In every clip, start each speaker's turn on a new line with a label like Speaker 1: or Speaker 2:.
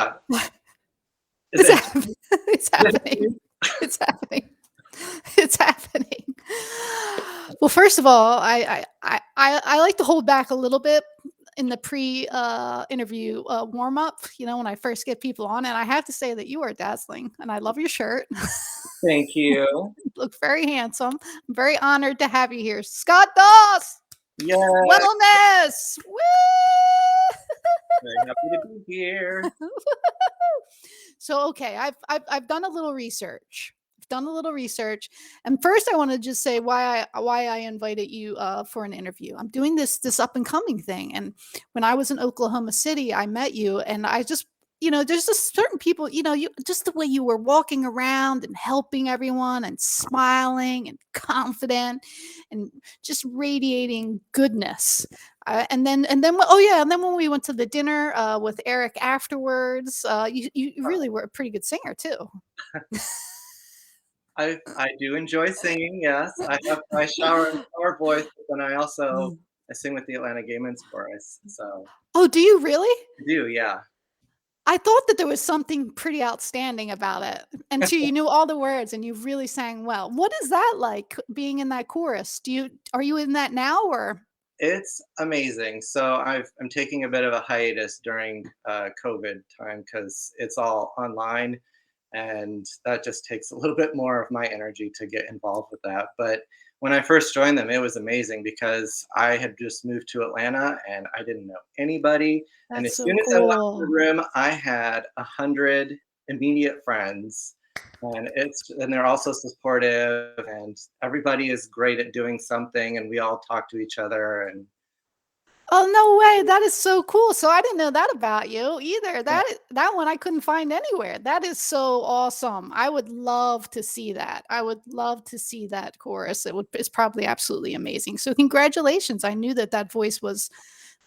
Speaker 1: Is
Speaker 2: It's
Speaker 1: it
Speaker 2: happening. It's
Speaker 1: is it
Speaker 2: happening. It's happening. It's happening. Well, first of all, I like to hold back a little bit in the interview warm up. When I first get people on, and I have to say that you are dazzling, and I love your shirt.
Speaker 1: Thank you.
Speaker 2: You look very handsome. I'm very honored to have you here, Scott Doss.
Speaker 1: Yes,
Speaker 2: Wellness. Woo!
Speaker 1: very happy to be here.
Speaker 2: So okay, I've done a little research. I've done a little research, and first I want to just say why I invited you for an interview. I'm doing this up and coming thing, and when I was in Oklahoma City, I met you, and I just there's just certain people, you just the way you were walking around and helping everyone and smiling and confident and just radiating goodness. Oh yeah, and then when we went to the dinner with Eric afterwards, you really were a pretty good singer too.
Speaker 1: I do enjoy singing, yes. I have my shower voice, but then
Speaker 2: Mm.
Speaker 1: I sing with the Atlanta Gay Men's Chorus, so
Speaker 2: Oh, do you really?
Speaker 1: I do, yeah.
Speaker 2: I thought that there was something pretty outstanding about it. And two, you knew all the words and you really sang well. What is that like being in that chorus? Are you in that now or?
Speaker 1: It's amazing. So I'm taking a bit of a hiatus during COVID time because it's all online, and that just takes a little bit more of my energy to get involved with that. But when I first joined them, it was amazing because I had just moved to Atlanta and I didn't know anybody. And
Speaker 2: That's
Speaker 1: as
Speaker 2: so
Speaker 1: soon as I walked in the
Speaker 2: cool.
Speaker 1: room, I had 100 immediate friends, and they're also supportive, and everybody is great at doing something, and we all talk to each other, and
Speaker 2: Oh, no way. That is so cool. So I didn't know that about you either.
Speaker 1: yeah,
Speaker 2: That one I couldn't find anywhere. That is so awesome. I would love to see that. I would love to see that chorus. It's probably absolutely amazing. So congratulations. I knew that that voice was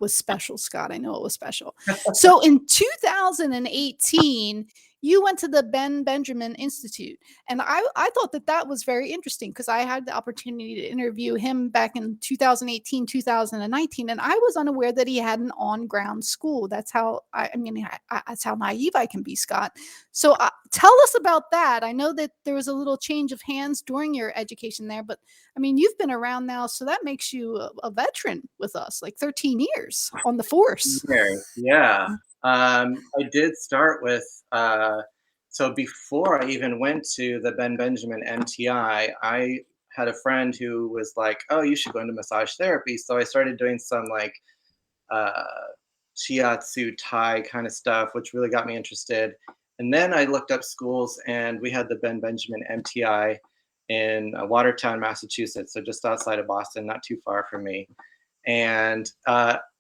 Speaker 2: special, Scott. I know it was special. So in 2018, you went to the Ben Benjamin Institute, and I thought that that was very interesting because I had the opportunity to interview him back in 2018, 2019, and I was unaware that he had an on-ground school. That's how I mean, that's how naive I can be, Scott. So tell us about that. I know that there was a little change of hands during your education there, but I mean, you've been around now, so that makes you a veteran with us, like 13 years on the force.
Speaker 1: years, yeah. I did start with so before I even went to the Ben Benjamin MTI, I had a friend who was like, "Oh, you should go into massage therapy." So I started doing some like uh, shiatsu Thai kind of stuff, which really got me interested. And then I looked up schools, and we had the Ben Benjamin MTI in Watertown, Massachusetts, so just outside of Boston, not too far from me. And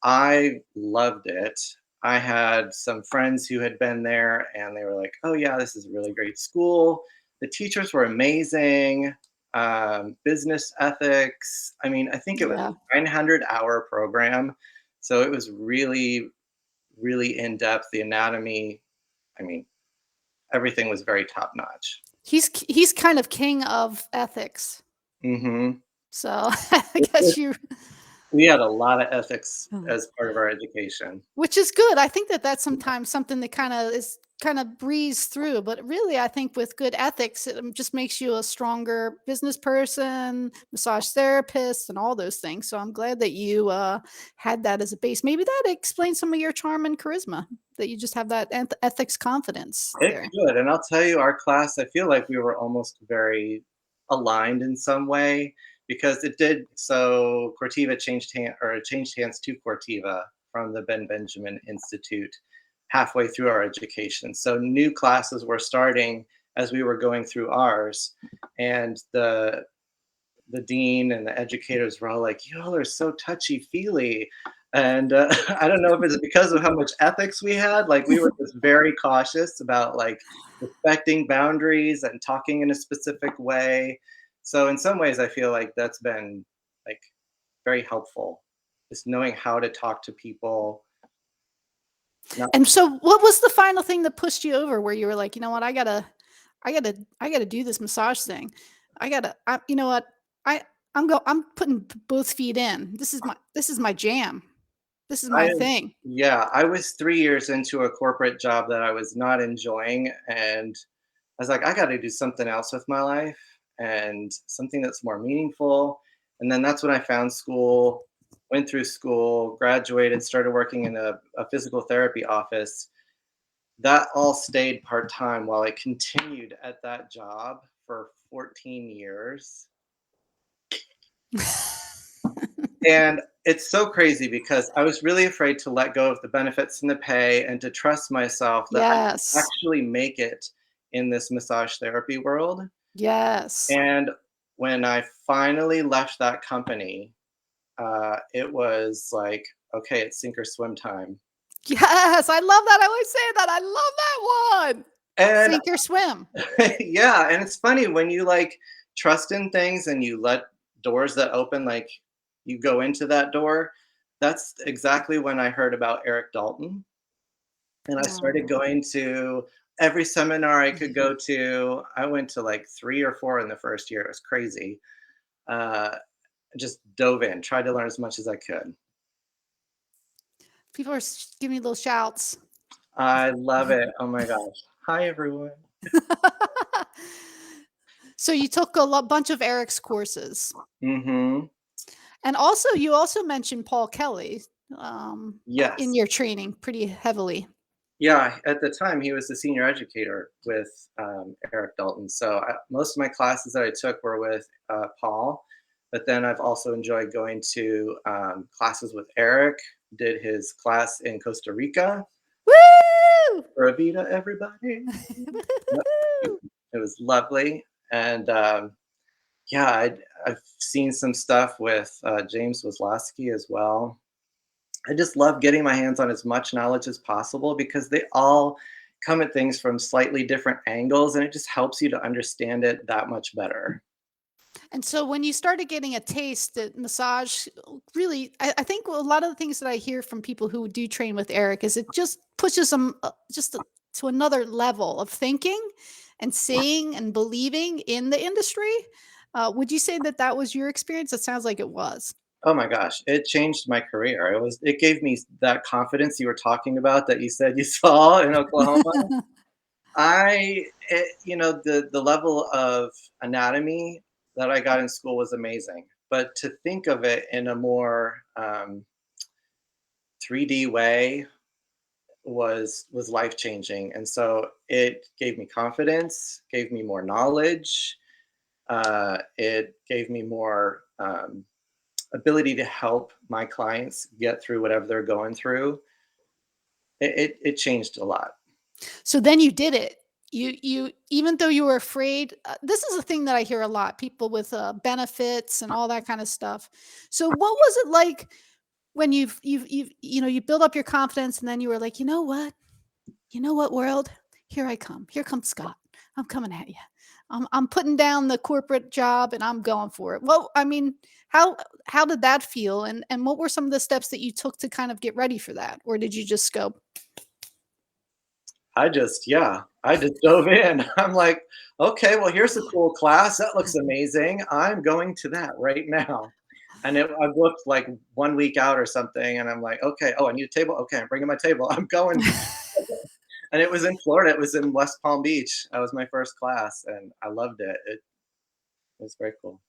Speaker 1: I loved it. I had some friends who had been there, and they were like, "Oh yeah, this is a really great school. The teachers were amazing. Business ethics. I mean, I think it was
Speaker 2: Yeah.
Speaker 1: a 900-hour program, so it was really, really in depth. The anatomy. I mean, everything was very top notch.
Speaker 2: He's kind of king of ethics.
Speaker 1: Hmm.
Speaker 2: So I guess you
Speaker 1: We had a lot of ethics as part of our education.
Speaker 2: which is good. I think that that's sometimes something that kind of breeze through, but really I think with good ethics, it just makes you a stronger business person, massage therapist, and all those things. So I'm glad that you had that as a base. Maybe that explains some of your charm and charisma, that you just have that ethics confidence
Speaker 1: It
Speaker 2: there.
Speaker 1: could, and I'll tell you, our class, I feel like we were almost very aligned in some way because it did. So Cortiva changed hands to Cortiva from the Ben Benjamin Institute halfway through our education. So new classes were starting as we were going through ours, and the dean and the educators were all like, "Y'all are so touchy feely." And I don't know if it's because of how much ethics we had. Like we were just very cautious about like respecting boundaries and talking in a specific way. So in some ways, I feel like that's been like very helpful, just knowing how to talk to people. Not
Speaker 2: And so what was the final thing that pushed you over where you were like, "You know what? I gotta do this massage thing. You know what? I I'm putting both feet in. This is my jam." This is
Speaker 1: I
Speaker 2: my thing.
Speaker 1: yeah, I was 3 years into a corporate job that I was not enjoying, and I was like, "I gotta do something else with my life and something that's more meaningful." And then that's when I found school, went through school, graduated, started working in a physical therapy office. That all stayed part-time while I continued at that job for 14 years. And it's so crazy because I was really afraid to let go of the benefits and the pay and to trust myself that I could
Speaker 2: Yes.
Speaker 1: actually make it in this massage therapy world.
Speaker 2: Yes.
Speaker 1: And when I finally left that company, it was like, okay, it's sink or swim time.
Speaker 2: Yes, I love that. I always say that. I love that one.
Speaker 1: And
Speaker 2: Sink or swim.
Speaker 1: yeah, and it's funny when you like trust in things and you let doors that open, like you go into that door. That's exactly when I heard about Eric Dalton. And I started
Speaker 2: Mm.
Speaker 1: going to every seminar I could go to. I went to like 3 or 4 in the first year. It was crazy. Uh, just dove in, tried to learn as much as I could.
Speaker 2: People are giving me little shouts.
Speaker 1: I love it. Oh my gosh. Hi, everyone.
Speaker 2: So you took bunch of Eric's courses,
Speaker 1: Mhm.
Speaker 2: and also you also mentioned Paul Kelly um, in
Speaker 1: Yes.
Speaker 2: your training pretty heavily.
Speaker 1: Yeah, at the time, he was the senior educator with, Eric Dalton, so most of my classes that I took were with, Paul, but then I've also enjoyed going to, classes with Eric, did his class in Costa Rica.
Speaker 2: Woo!
Speaker 1: Pura vida, everybody. Yep,
Speaker 2: Woohoo!
Speaker 1: it was lovely, and, yeah, I've seen some stuff with, James Wisłowski as well. I just love getting my hands on as much knowledge as possible because they all come at things from slightly different angles, and it just helps you to understand it that much better.
Speaker 2: And so when you started getting a taste that massage really, I think a lot of the things that I hear from people who do train with Eric is it just pushes them to another level of thinking and seeing and believing in the industry. Would you say that that was your experience? It sounds like it was.
Speaker 1: Oh my gosh, it changed my career. It gave me that confidence you were talking about that you said you saw in Oklahoma. The level of anatomy that I got in school was amazing, but to think of it in a more 3D way was life changing, and so it gave me confidence, gave me more knowledge, it gave me more ability to help my clients get through whatever they're going through. It changed a lot.
Speaker 2: So then you did it. You even though you were afraid, this is a thing that I hear a lot, people with benefits and all that kind of stuff. So what was it like when you build up your confidence and then you were like, "You know what? You know what, world? Here I come. Here comes Scott. I'm coming at you. I'm putting down the corporate job and I'm going for it." Well, I mean, how did that feel and what were some of the steps that you took to kind of get ready for that? Or did you just go,
Speaker 1: I just dove in. I'm like, okay, well, here's a cool class. That looks amazing. I'm going to that right now. I booked like 1 week out or something, and I'm like, okay, oh, I need a table. Okay, I'm bringing my table. I'm going. And it was in Florida. It was in West Palm Beach. That was my first class, and I loved it. It was very cool.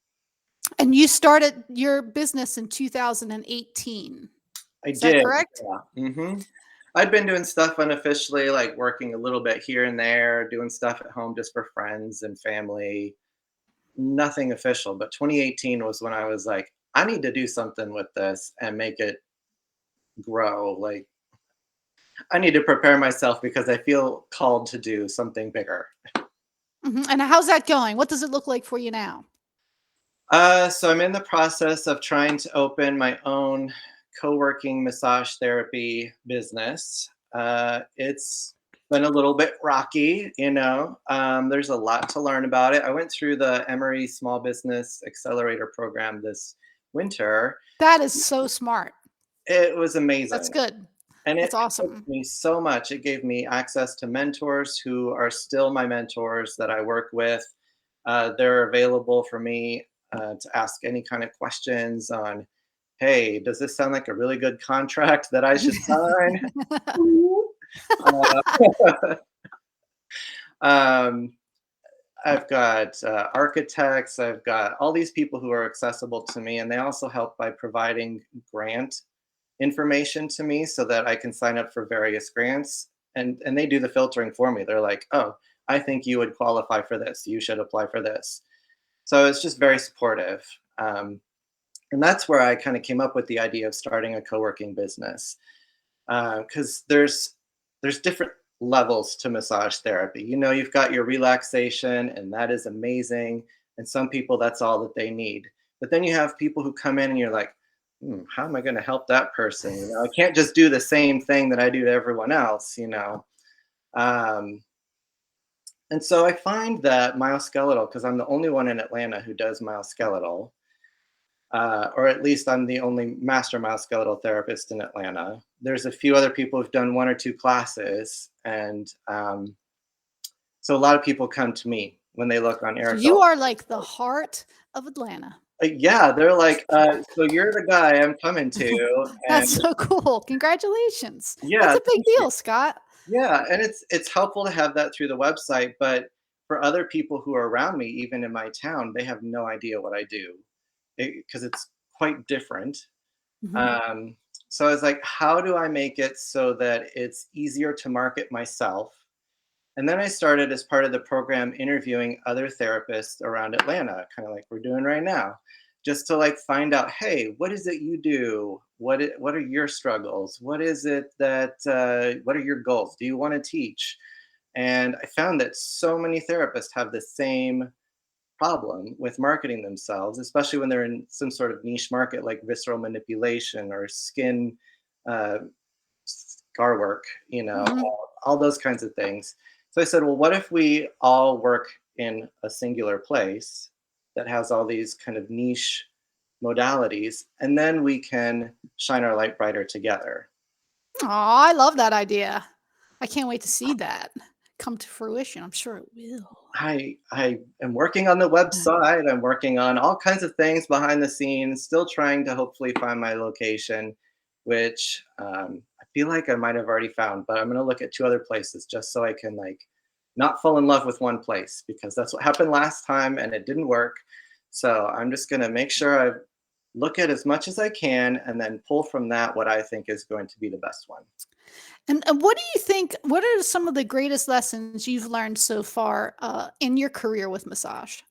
Speaker 2: and you started your business in 2018.
Speaker 1: I
Speaker 2: Is that
Speaker 1: did.
Speaker 2: correct?
Speaker 1: Yeah. I'd been doing stuff unofficially, like working a little bit here and there, doing stuff at home just for friends and family. Nothing official, but 2018 was when I was like, I need to do something with this and make it grow. Like, I need to prepare myself because I feel called to do something bigger.
Speaker 2: Mhm, and how's that going? What does it look like for you now?
Speaker 1: So I'm in the process of trying to open my own co-working massage therapy business. It's been a little bit rocky, you know. There's a lot to learn about it. I went through the Emory Small Business Accelerator program this winter.
Speaker 2: That is so smart.
Speaker 1: It was
Speaker 2: That's
Speaker 1: amazing.
Speaker 2: good.
Speaker 1: And it
Speaker 2: That's
Speaker 1: helped
Speaker 2: awesome.
Speaker 1: me so much. It gave me access to mentors who are still my mentors that I work with. They're available for me to ask any kind of questions on hey, does this sound like a really good contract that I should sign? Uh, um, I've got architects, I've got all these people who are accessible to me, and they also help by providing grant information to me so that I can sign up for various grants. And they do the filtering for me. They're like, oh, I think you would qualify for this. You should apply for this. So it's just very supportive. And that's where I kind of came up with the idea of starting a co-working business, because there's different levels to massage therapy. You know, you've got your relaxation, and that is amazing. And some people, that's all that they need. But then you have people who come in, and you're like, how am I going to help that person? You know, I can't just do the same thing that I do to everyone else. You know, um, and so I find that myoskeletal, because I'm the only one in Atlanta who does myoskeletal, or at least I'm the only master myoskeletal therapist in Atlanta. There's a few other people who've done one or two classes, and so a lot of people come to me when they look on
Speaker 2: So
Speaker 1: Eric
Speaker 2: you
Speaker 1: Dalton.
Speaker 2: are like the heart of Atlanta.
Speaker 1: Yeah, they're like, so you're the guy I'm coming to,
Speaker 2: That's
Speaker 1: and
Speaker 2: so cool. Congratulations. That's
Speaker 1: yeah,
Speaker 2: a big
Speaker 1: thank you.
Speaker 2: deal, Scott.
Speaker 1: Yeah, and it's helpful to have that through the website, but for other people who are around me, even in my town, they have no idea what I do because it's quite different.
Speaker 2: Mhm.
Speaker 1: Um, so I was like, how do I make it so that it's easier to market myself? And then I started as part of the program interviewing other therapists around Atlanta, kind of like we're doing right now, just to like find out, hey, what is it you do? What are your struggles? What is it that what are your goals? Do you want to teach? And I found that so many therapists have the same problem with marketing themselves, especially when they're in some sort of niche market like visceral manipulation or skin uh, scar work, you know,
Speaker 2: Mhm.
Speaker 1: all those kinds of things. So I said, well, what if we all work in a singular place that has all these kind of niche modalities, and then we can shine our light brighter together.
Speaker 2: Aw, I love that idea. I can't wait to see that come to fruition. I'm sure it will.
Speaker 1: I am working on the website. I'm working on all kinds of things behind the scenes, still trying to hopefully find my location, which I feel like I might have already found, but I'm going to look at two other places just so I can like not fall in love with one place because that's what happened last time and it didn't work. So I'm just going to make sure I look at as much as I can and then pull from that what I think is going to be the best one.
Speaker 2: And what do you think what are some of the greatest lessons you've learned so far, in your career with massage?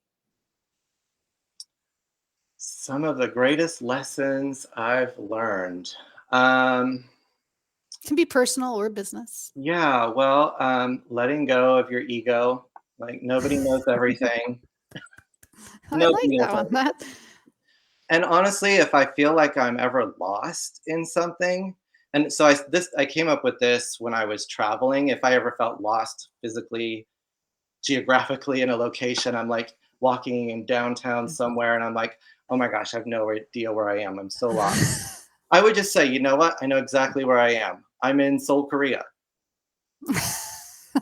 Speaker 1: Some of the greatest lessons I've learned. Um,
Speaker 2: It can be personal or business.
Speaker 1: yeah, well, letting go of your ego. Like nobody knows everything.
Speaker 2: I
Speaker 1: Nobody
Speaker 2: like
Speaker 1: knows
Speaker 2: that one.
Speaker 1: everything. And honestly, if I feel like I'm ever lost in something, and so I came up with this when I was traveling. If I ever felt lost physically, geographically in a location, I'm like walking in downtown somewhere, and I'm like, oh my gosh, I have no idea where I am. I'm so lost. I would just say, you know what? I know exactly where I am. I'm in Seoul, Korea.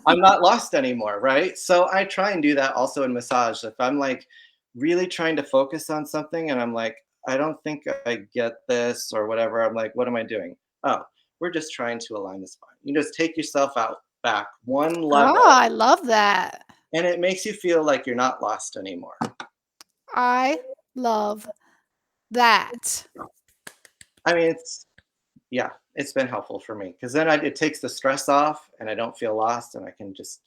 Speaker 1: I'm not lost anymore, right? So I try and do that also in massage. If I'm like really trying to focus on something and I'm like, I don't think I get this or whatever, I'm like, what am I doing? Oh, we're just trying to align the spine. You just take yourself out back one
Speaker 2: Oh,
Speaker 1: level
Speaker 2: I love that.
Speaker 1: and it makes you feel like you're not lost anymore.
Speaker 2: I love that.
Speaker 1: I mean, yeah, it's been helpful for me because then it takes the stress off and I don't feel lost and I can just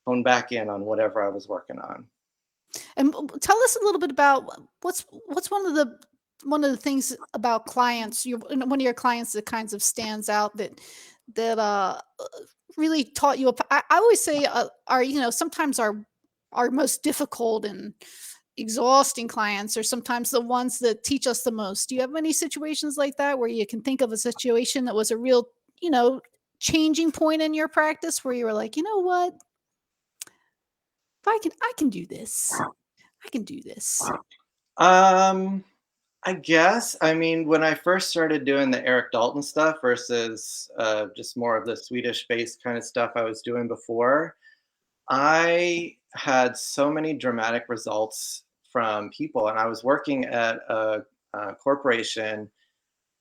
Speaker 1: hone back in on whatever I was working on.
Speaker 2: And tell us a little bit about what's one of the things about clients, one of your clients that kinds of stands out that really taught you. I always say our sometimes our most difficult and exhausting clients are sometimes the ones that teach us the most. Do you have any situations like that where you can think of a situation that was a real you know changing point in your practice where you were like, you know what, if I can do this. I can do this.
Speaker 1: Um, I guess. I mean, when I first started doing the Eric Dalton stuff versus just more of the Swedish based kind of stuff I was doing before, I had so many dramatic results from people. And I was working at a corporation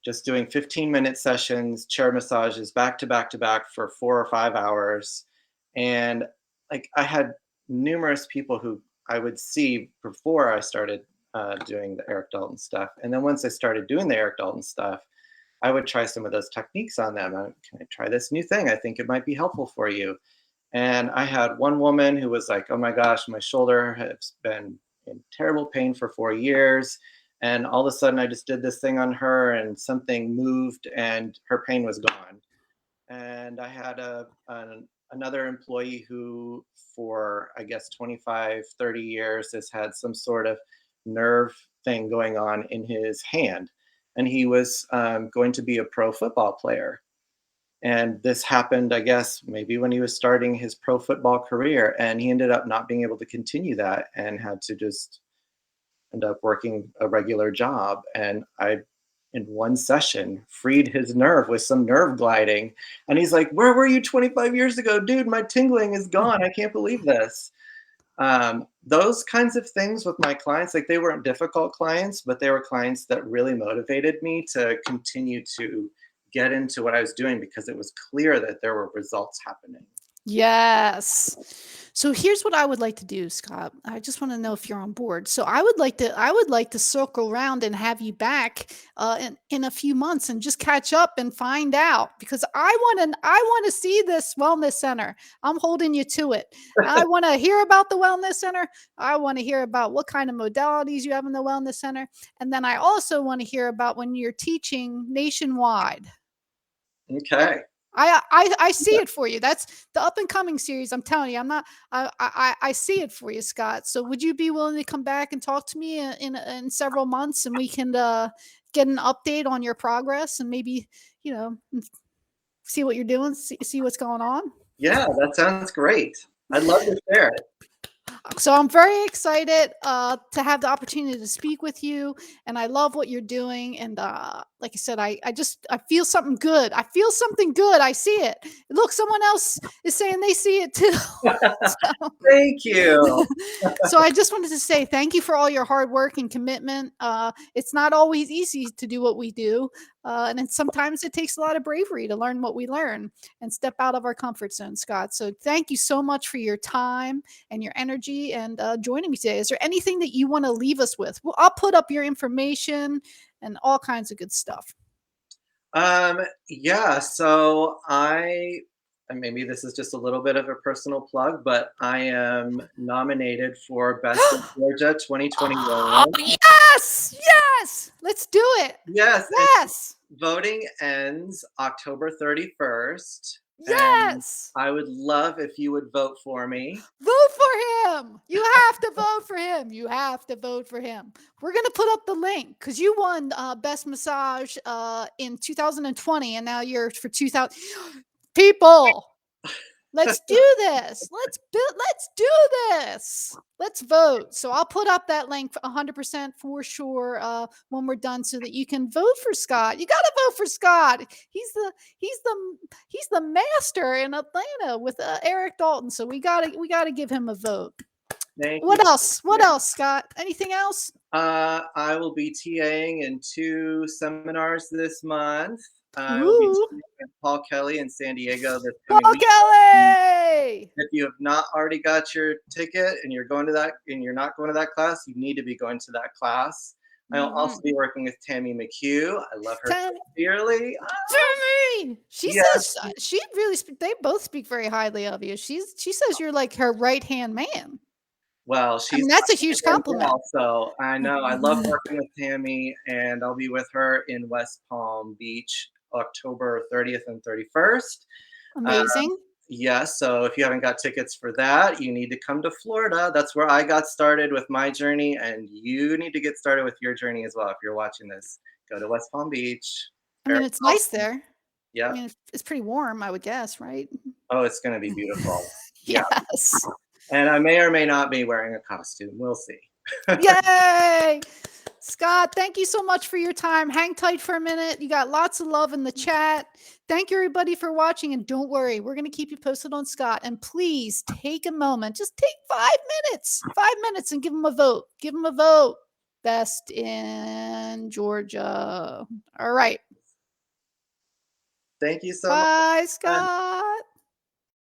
Speaker 1: just doing 15-minute sessions, chair massages back to back to back for 4 or 5 hours. And like I had numerous people who I would see before I started doing the Eric Dalton stuff. And then once I started doing the Eric Dalton stuff, I would try some of those techniques on them. Can I try this new thing? I think it might be helpful for you. And I had one woman who was like, oh my gosh, my shoulder has been in terrible pain for 4 years. And all of a sudden, I just did this thing on her and something moved and her pain was gone. And I had another employee who, for I guess 25, 30 years, has had some sort of nerve thing going on in his hand. And he was going to be a pro football player. And this happened, I guess, maybe when he was starting his pro football career. And he ended up not being able to continue that and had to just end up working a regular job. And I, in one session, freed his nerve with some nerve gliding. And he's like, where were you 25 years ago? Dude, my tingling is gone. I can't believe this. Those kinds of things with my clients, like they weren't difficult clients, but they were clients that really motivated me to continue to get into what I was doing because it was clear that there were results happening.
Speaker 2: Yes. So here's what I would like to do, Scott. I just want to know if you're on board. So I would like to circle around and have you back in a few months and just catch up and find out because I want to see this wellness center. I'm holding you to it. I want to hear about the wellness center. I want to hear about what kind of modalities you have in the wellness center, and then I also want to hear about when you're teaching nationwide.
Speaker 1: Okay.
Speaker 2: I see it for you. That's the up and coming series. I'm telling you, I'm not. I see it for you, Scott. So would you be willing to come back and talk to me in several months, and we can get an update on your progress and maybe see what you're doing, see what's going on.
Speaker 1: Yeah, that sounds great. I'd love to share it.
Speaker 2: So I'm very excited to have the opportunity to speak with you, and I love what you're doing. And like I said, I feel something good. I feel something good. I see it. Look, someone else is saying they see it too. So,
Speaker 1: Thank you.
Speaker 2: so I just wanted to say thank you for all your hard work and commitment. It's not always easy to do what we do, and then sometimes it takes a lot of bravery to learn what we learn and step out of our comfort zone, Scott. So thank you so much for your time and your energy and joining me today. Is there anything that you want to leave us with? Well, I'll put up your information and all kinds of good stuff.
Speaker 1: Yeah, so and maybe this is just a little bit of a personal plug, but I am nominated for Best of Georgia
Speaker 2: Oh,
Speaker 1: 2021.
Speaker 2: yes, yes, let's do it.
Speaker 1: Yes, and
Speaker 2: Yes,
Speaker 1: voting ends October 31st. And
Speaker 2: yes.
Speaker 1: I would love if you would vote for me.
Speaker 2: Vote for him. You have to vote for him. You have to vote for him. We're going to put up the link because you won Best Massage in 2020, and now you're for 2000. People, let's do this. Let's do this. Let's vote. So I'll put up that link 100% for sure when we're done, so that you can vote for Scott. You got to vote for Scott. He's the master in Atlanta with Eric Dalton. So we gotta give him a vote.
Speaker 1: Thank you.
Speaker 2: What else? What else, Scott? Anything else?
Speaker 1: I will be TAing in 2 seminars this month. I will be
Speaker 2: Ooh,
Speaker 1: teaching with Paul Kelly in San Diego this
Speaker 2: Paul
Speaker 1: coming week.
Speaker 2: Kelly.
Speaker 1: If you have not already got your ticket and you're going to that and you're not going to that class, you need to be going to that class. I'll also be working with Tammy McHugh. I love her
Speaker 2: Tammy.
Speaker 1: dearly.
Speaker 2: Tammy! She
Speaker 1: Yes.
Speaker 2: says she really they both speak very highly of you. She says you're like her right-hand man.
Speaker 1: Well,
Speaker 2: I mean,
Speaker 1: she's
Speaker 2: that's a
Speaker 1: my
Speaker 2: huge
Speaker 1: favorite
Speaker 2: compliment.
Speaker 1: gal, so I know. I love working with Tammy, and I'll be with her in West Palm Beach, October 30th and 31st.
Speaker 2: Amazing.
Speaker 1: Yes, so if you haven't got tickets for that, you need to come to Florida. That's where I got started with my journey, and you need to get started with your journey as well. If you're watching this, go to West Palm Beach.
Speaker 2: I
Speaker 1: Very
Speaker 2: mean, it's nice
Speaker 1: awesome.
Speaker 2: there. I
Speaker 1: Yeah.
Speaker 2: mean, it's pretty warm, I would guess, right?
Speaker 1: Oh, it's going to be beautiful. Yeah.
Speaker 2: Yes.
Speaker 1: And I may or may not be wearing a costume. We'll see.
Speaker 2: Yay! Scott, thank you so much for your time. Hang tight for a minute. You got lots of love in the chat. Thank you, everybody, for watching. And don't worry, we're going to keep you posted on Scott. And please take a moment. Just take 5 minutes and give him a vote. Give him a vote. Best in Georgia. All right.
Speaker 1: Thank you so
Speaker 2: Bye,
Speaker 1: much.
Speaker 2: Scott.